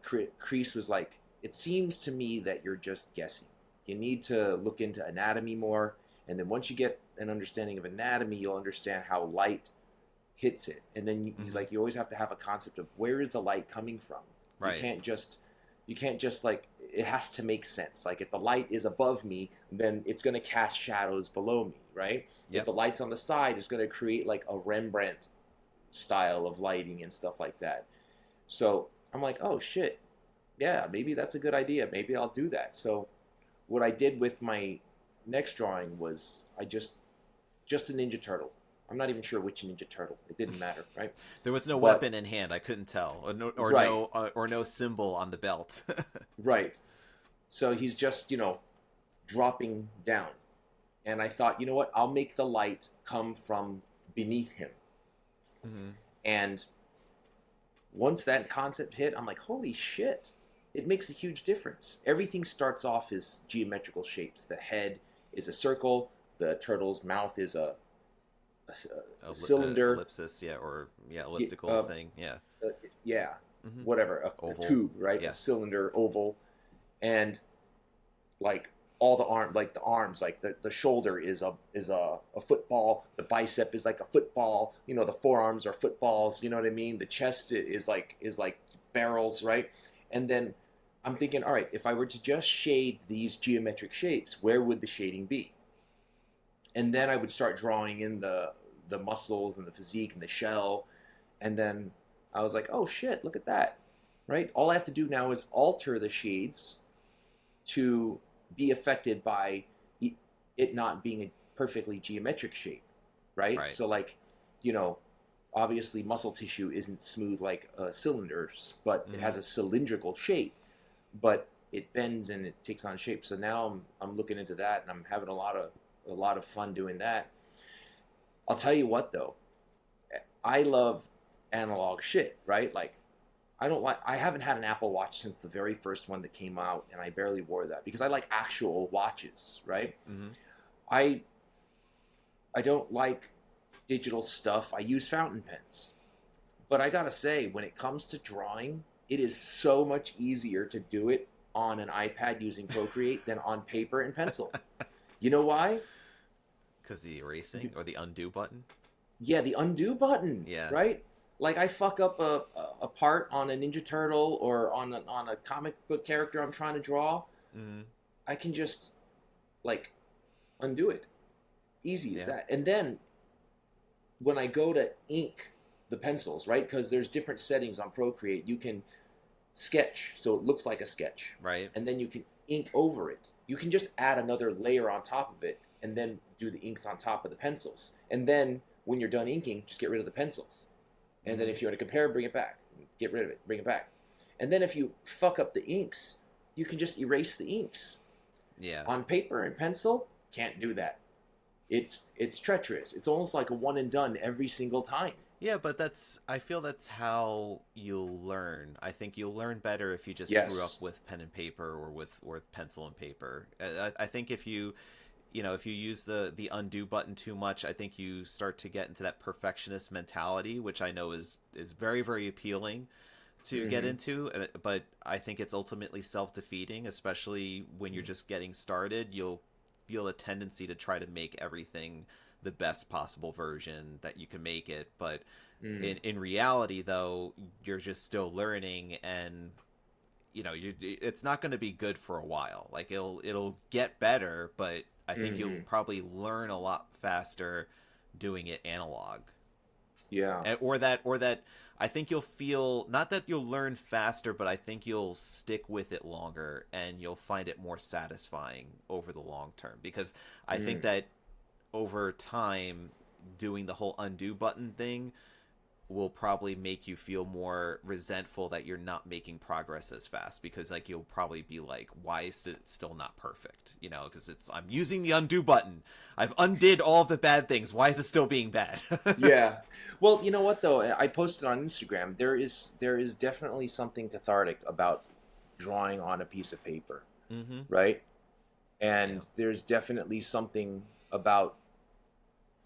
Crease was like, it seems to me that you're just guessing. You need to look into anatomy more. And then once you get an understanding of anatomy, you'll understand how light hits it. And then he's like, you always have to have a concept of where is the light coming from. Right. You can't just like, it has to make sense. Like, if the light is above me, then it's going to cast shadows below me, right? Yep. If the light's on the side, it's going to create like a Rembrandt style of lighting and stuff like that. So I'm like, oh shit, yeah, maybe that's a good idea. Maybe I'll do that. So what I did with my next drawing was I just a Ninja Turtle. I'm not even sure which Ninja Turtle. It didn't matter, right? There was no weapon in hand. I couldn't tell, or no symbol on the belt. Right. So he's just, dropping down. And I thought, you know what? I'll make the light come from beneath him. Mm-hmm. And once that concept hit, I'm like, holy shit. It makes a huge difference. Everything starts off as geometrical shapes. The head is a circle. The turtle's mouth is a cylinder, ellipsis, elliptical thing, whatever, a tube, right? Yes. A cylinder, oval, and like all the arms, like the shoulder is a football, the bicep is like a football, the forearms are footballs, you know what I mean? The chest is like barrels, right? And then I'm thinking, all right, if I were to just shade these geometric shapes, where would the shading be? And then I would start drawing in the muscles and the physique and the shell. And then I was like, oh shit, look at that, right? All I have to do now is alter the shades to be affected by it not being a perfectly geometric shape, right? So like, obviously muscle tissue isn't smooth like cylinders, but it has a cylindrical shape, but it bends and it takes on shape. So now I'm looking into that, and I'm having a lot of fun doing that. I'll tell you what though, I love analog shit, right? Like, I haven't had an Apple Watch since the very first one that came out, and I barely wore that because I like actual watches, right? Mm-hmm. I don't like digital stuff. I use fountain pens. But I gotta say, when it comes to drawing, it is so much easier to do it on an iPad using Procreate than on paper and pencil. You know why? Because the erasing or the undo button? Yeah, the undo button. Yeah. Right? Like, I fuck up a part on a Ninja Turtle or on a comic book character I'm trying to draw. Mm-hmm. I can just, like, undo it. Easy as that. And then, when I go to ink the pencils, right? Because there's different settings on Procreate. You can sketch, so it looks like a sketch. Right. And then you can ink over it. You can just add another layer on top of it and then do the inks on top of the pencils. And then, when you're done inking, just get rid of the pencils. And then if you want to compare, bring it back. Get rid of it, bring it back. And then if you fuck up the inks, you can just erase the inks. Yeah. On paper and pencil, can't do that. It's treacherous. It's almost like a one and done every single time. Yeah, but I feel that's how you'll learn. I think you'll learn better if you just screw up with pen and paper or with pencil and paper. I think if you use the undo button too much, I think you start to get into that perfectionist mentality, which I know is very, very appealing to get into. But I think it's ultimately self-defeating, especially when you're just getting started. You'll feel a tendency to try to make everything the best possible version that you can make it. But in reality, though, you're just still learning, and it's not going to be good for a while. Like, it'll get better, but I think you'll probably learn a lot faster doing it analog. Yeah. Or that I think you'll feel, not that you'll learn faster, but I think you'll stick with it longer and you'll find it more satisfying over the long term. Because I think that over time, doing the whole undo button thing, will probably make you feel more resentful that you're not making progress as fast, because like you'll probably be like, why is it still not perfect, you know, because I'm using the undo button, I've undid all of the bad things, why is it still being bad? Yeah. Well, you know what though, I posted on Instagram, there is definitely something cathartic about drawing on a piece of paper, right? And there's definitely something about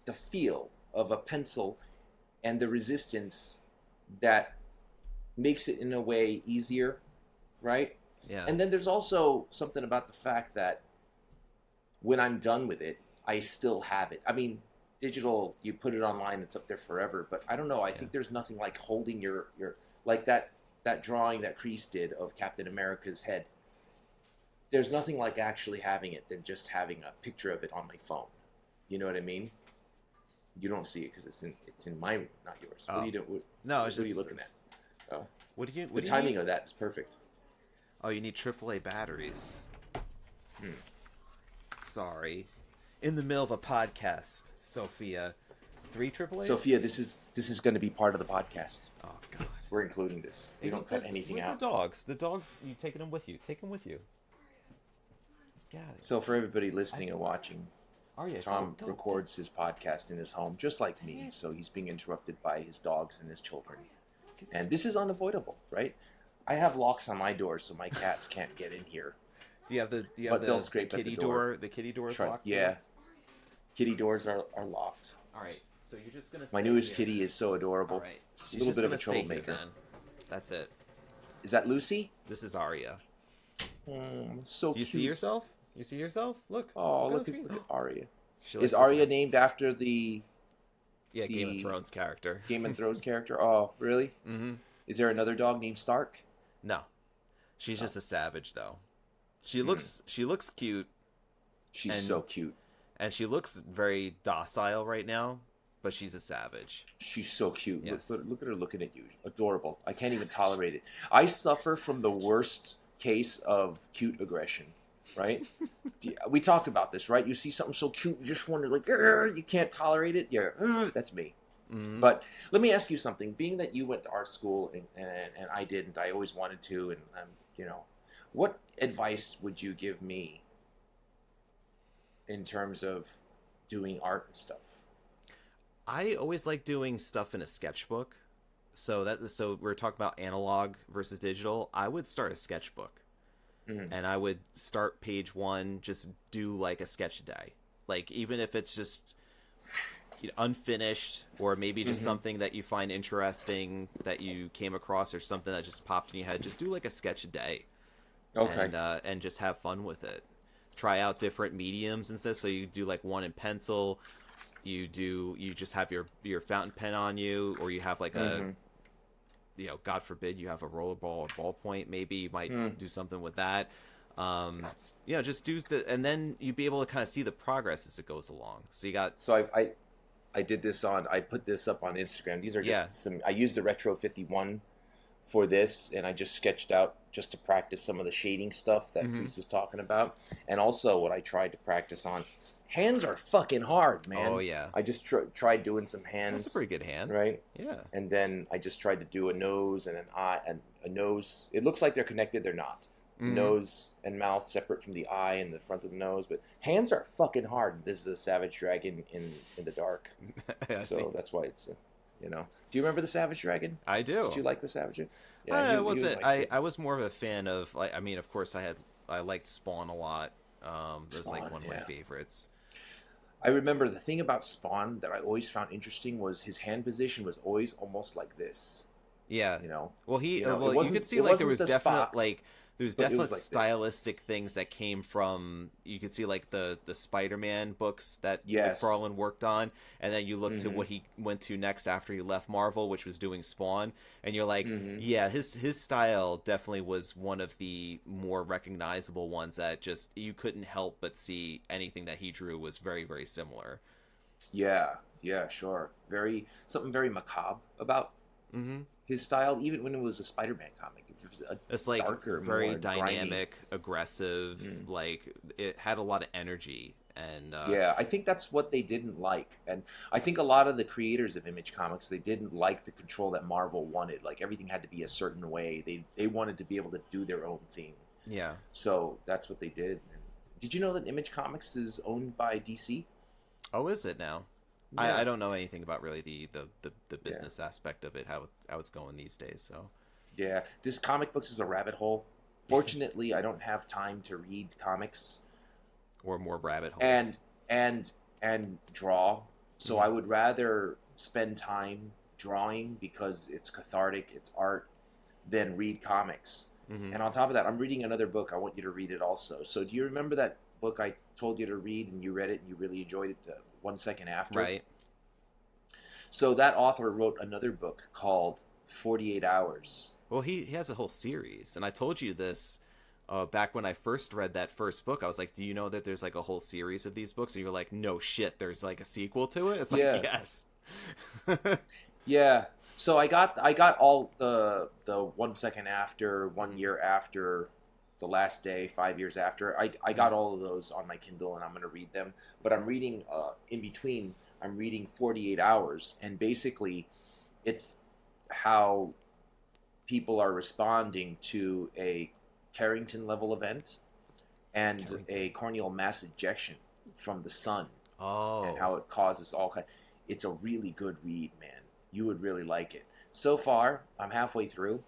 the feel of a pencil and the resistance that makes it in a way easier, right? Yeah. And then there's also something about the fact that when I'm done with it, I still have it. I mean, digital, you put it online, it's up there forever. But I don't know. I think there's nothing like holding your like that drawing that Creees did of Captain America's head. There's nothing like actually having it than just having a picture of it on my phone. You know what I mean? You don't see it because it's in my room, not yours. Oh. What are you doing? No, it's what just, are you looking at? Oh. What do you? The timing of that is perfect. Oh, you need AAA batteries. Sorry, in the middle of a podcast, Sophia. 3 AAA. Sophia, this is going to be part of the podcast. Oh God, we're including this. We don't cut anything where's out. The dogs. The dogs. You taking them with you? Take them with you. Yeah. So for everybody listening and watching, Arya, Tom go. records his podcast in his home, just like me. So he's being interrupted by his dogs and his children, and this is unavoidable, right? I have locks on my doors, so my cats can't get in here. Do you have the But they'll scrape at kitty the door. The kitty door is Try- locked. yeah, too? kitty doors are locked. All right. So you're just gonna. My stay newest here. kitty is so adorable. All right. A little bit of a troublemaker. That's it. Is that Lucy? This is Arya. So Do you cute. see yourself? You see yourself? Look. Oh, on look the at, screen. look at Arya. She likes Is to Arya play. named after the Game of Thrones character. Game of Thrones character? Oh, really? Mm-hmm. Is there another dog named Stark? No, she's just a savage though. She looks cute, She's And- so cute. and she looks very docile right now, but she's a savage. She's so cute. Yes. Look at her looking at you. Adorable. I can't even tolerate it. I suffer from the worst case of cute aggression, right? We talked about this, right? You see something so cute, you just wonder, like, "Grr," you can't tolerate it. Yeah, that's me. Mm-hmm. But let me ask you something. Being that you went to art school and I didn't, I always wanted to, and what advice would you give me in terms of doing art and stuff? I always like doing stuff in a sketchbook. So we're talking about analog versus digital. I would start a sketchbook. And I would start page 1, just do like a sketch a day. Like even if it's just unfinished, or maybe just something that you find interesting that you came across, or something that just popped in your head, just do like a sketch a day. Okay. And just have fun with it. Try out different mediums and stuff. So you do like one in pencil, you just have your fountain pen on you, or you have like a God forbid you have a rollerball or ballpoint. Maybe you might do something with that. Just do and then you'd be able to kind of see the progress as it goes along. So you got. So I did this I put this up on Instagram. These are just I used the Retro 51 for this, and I just sketched out just to practice some of the shading stuff that Creees was talking about. And also what I tried to practice on. Hands are fucking hard, man. Oh, yeah. I just tried doing some hands. That's a pretty good hand. Right? Yeah. And then I just tried to do a nose and an eye, and a nose. It looks like they're connected. They're not. Nose and mouth separate from the eye and the front of the nose. But hands are fucking hard. This is a Savage Dragon in the dark. So that's why it's, Do you remember the Savage Dragon? I do. Did you like the Savage Dragon? I wasn't. I was more of a fan of, like, I mean, of course, I liked Spawn a lot. That's like Spawn, one of my favorites. I remember the thing about Spawn that I always found interesting was his hand position was always almost like this. Yeah. Well, you could see it like there wasn't was the definite Spock, like there's but it definite was like this. stylistic things that came from. You could see like the Spider-Man books that Yes. McFarlane worked on, and then you look to what he went to next after he left Marvel, which was doing Spawn, and you're like, yeah, his style definitely was one of the more recognizable ones that just you couldn't help but see anything that he drew was very, very similar. Yeah, sure. Something very macabre about his style, even when it was a Spider-Man comic, it was It's like darker, very more dynamic, grimy. aggressive. Like it had a lot of energy, and Yeah, I think that's what they didn't like. And I think a lot of the creators of Image Comics, they didn't like the control that Marvel wanted. Like everything had to be a certain way. They wanted to be able to do their own thing. yeah. So that's what they did. And did you know that Image Comics is owned by DC? Oh, is it now? Yeah. I don't know anything about really the Yeah. business aspect of it, how it's going these days. So Yeah. This comic books is a rabbit hole. Fortunately, I don't have time to read comics or more rabbit holes. and draw. So Mhm. I would rather spend time drawing because it's cathartic, it's art, than read comics. Mhm. And on top of that, I'm reading another book. I want you to read it also. So do you remember that book I told you to read and you read it and you really enjoyed it 1 second after? Right. So that author wrote another book called 48 Hours. Well, he has a whole series, and I told you this back when I first read that first book. I was like, "Do you know that there's like a whole series of these books?" And you're like, "No shit, there's like a sequel to it." It's like, Yeah. yes. Yeah. So I got all the 1 second after, 1 year after, the last day, 5 years after. I got all of those on my Kindle and I'm gonna read them. But I'm reading in between. I'm reading 48 Hours, and basically, it's how people are responding to a Carrington level event and Carrington. a corneal mass ejection from the sun, Oh. and how it causes all kind. It's a really good read, man. You would really like it. So far, I'm halfway through.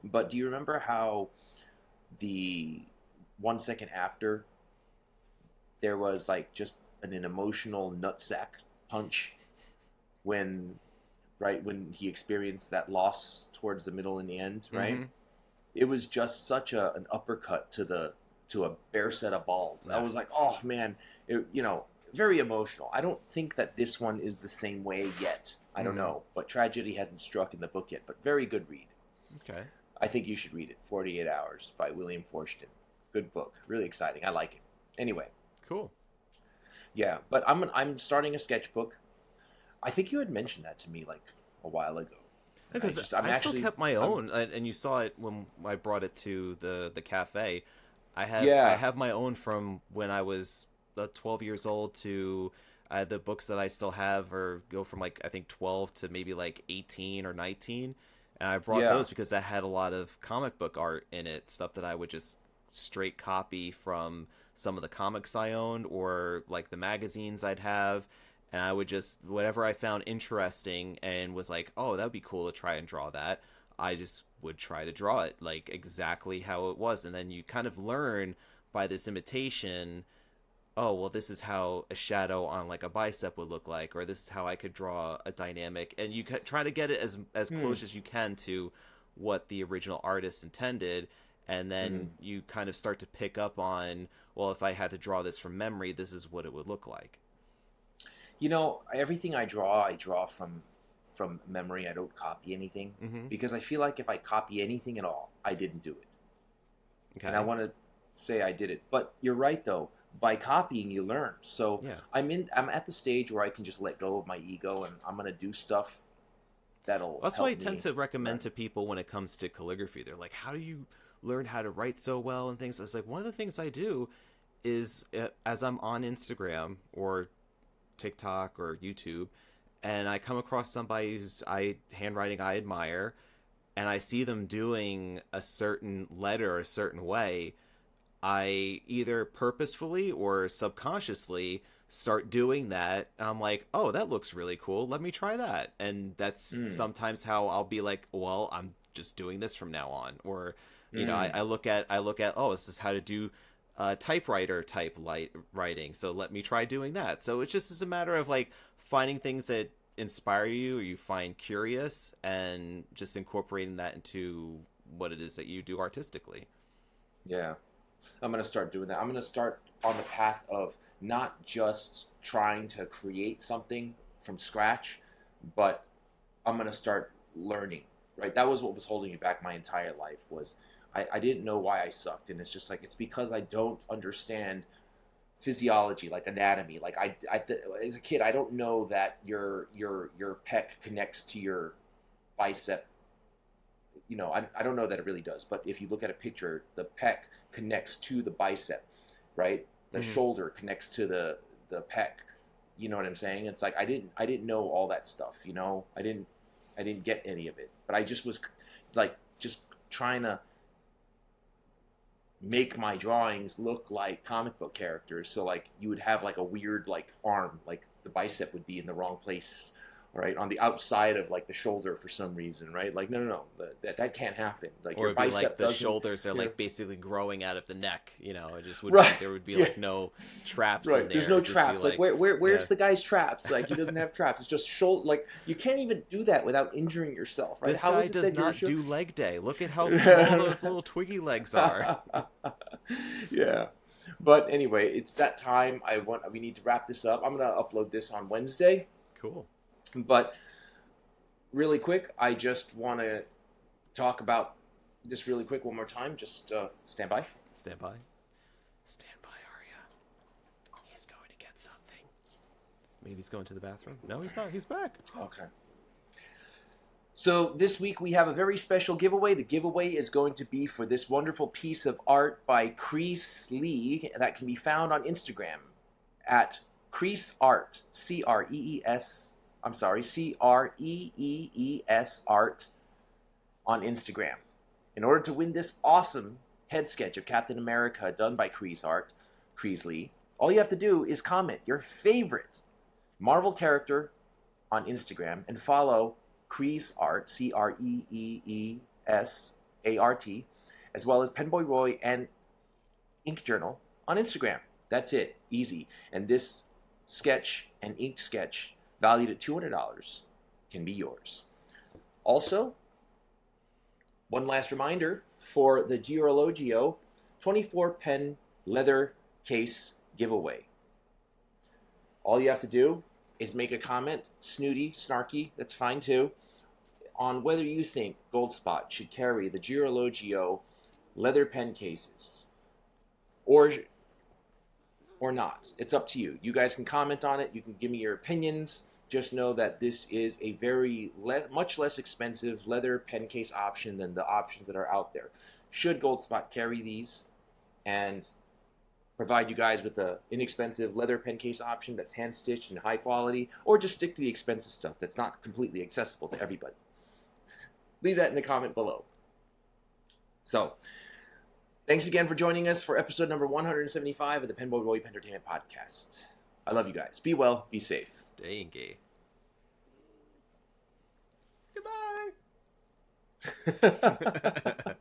But do you remember how the 1 second after there was like just an emotional nutsack punch when when he experienced that loss towards the middle and the end, right? Mhm. It was just such an uppercut to a bare set of balls. I Yeah. was like, oh man, very emotional. I don't think that this one is the same way yet. I don't Mhm. know, but tragedy hasn't struck in the book yet. But very good read. Okay. I think you should read it. 48 Hours by William Forstchen. Good book. Really exciting. I like it. Anyway, Cool. yeah. But I'm starting a sketchbook. I think you had mentioned that to me like a while ago. And Because I'm I still actually kept my own, and you saw it when I brought it to the cafe. I Yeah. have my own from when I was 12 years old to the books that I still have or go from like I think 12 to maybe like 18 or 19. And I brought Yeah. those because that had a lot of comic book art in it, stuff that I would just straight copy from some of the comics I owned or like the magazines I'd have. And I would just, whatever I found interesting and was like, oh, that would be cool to try and draw that, I just would try to draw it like exactly how it was. And then you kind of learn by this imitation, oh, well, this is how a shadow on like a bicep would look like, or this is how I could draw a dynamic. And you try to get it as close as you can to what the original artist intended. And then you kind of start to pick up on, well, if I had to draw this from memory, this is what it would look like. Everything I draw from memory. I don't copy anything Mm-hmm. because I feel like if I copy anything at all, I didn't do it. Okay. And I want to say I did it. But you're right though. By copying, you learn. So Yeah. I'm at the stage where I can just let go of my ego and I'm gonna do stuff that'll. That's help why I tend me to recommend learn. to people when it comes to calligraphy. They're like, how do you learn how to write so well and things? It's like, one of the things I do is as I'm on Instagram or TikTok or YouTube, and I come across somebody whose handwriting I admire, and I see them doing a certain letter a certain way, I either purposefully or subconsciously start doing that. And I'm like, oh, that looks really cool. Let me try that. And that's sometimes how I'll be like, well, I'm just doing this from now on. Or, I look at, oh, this is how to do typewriter type writing. So let me try doing that. So it's just a matter of like finding things that inspire you or you find curious and just incorporating that into what it is that you do artistically. Yeah. I'm going to start doing that. I'm going to start on the path of not just trying to create something from scratch, but I'm going to start learning, right? That was what was holding me back my entire life was I didn't know why I sucked. And it's just like, it's because I don't understand physiology, like anatomy. Like as a kid, I don't know that your pec connects to your bicep, I don't know that it really does, but if you look at a picture, the pec connects to the bicep, right? The shoulder connects to the pec. You know what I'm saying? It's like I didn't know all that stuff. I didn't get any of it, but I just was like just trying to make my drawings look like comic book characters. So like you would have like a weird like arm, like the bicep would be in the wrong place, right, on the outside of like the shoulder for some reason, right? Like no, that can't happen. Like or your it'd be bicep like the doesn't, shoulders are like basically growing out of the neck. It just would Right. there would be Yeah. like no traps right. in there. There's no It'd just be traps. Like where's yeah. the guy's traps? Like he doesn't have traps. It's just shoulder. Like you can't even do that without injuring yourself, right? This How guy is it does that not you're do leg day. Look at how small those little twiggy legs are. Yeah. But anyway, it's that time. We need to wrap this up. I'm gonna upload this on Wednesday. Cool. But really quick, I just want to talk about this really quick one more time. Just stand by. Stand by. Stand by, Arya. He's going to get something. Maybe he's going to the bathroom. No, he's not. He's back. Okay. So this week we have a very special giveaway. The giveaway is going to be for this wonderful piece of art by Creees Lee that can be found on Instagram at Creees Art, C-R-E-E-S Art on Instagram. In order to win this awesome head sketch of Captain America done by Creees Lee, all you have to do is comment your favorite Marvel character on Instagram and follow Creees Art, C-R-E-E-E-S-A-R-T, as well as PenBoyRoy and Ink Journal on Instagram. That's it. Easy. And this sketch and inked sketch, valued at $200, can be yours. Also, one last reminder for the Girologio 24-pen leather case giveaway. All you have to do is make a comment, snooty, snarky, that's fine too, on whether you think Goldspot should carry the Girologio leather pen cases or not. It's up to you. You guys can comment on it. You can give me your opinions. Just know that this is a very much less expensive leather pen case option than the options that are out there. Should Goldspot carry these and provide you guys with an inexpensive leather pen case option that's hand-stitched and high quality, or just stick to the expensive stuff that's not completely accessible to everybody? Leave that in the comment below. So, thanks again for joining us for episode number 175 of the PenBoyRoy Entertainment Podcast. I love you guys. Be well, be safe. Staying gay. Goodbye.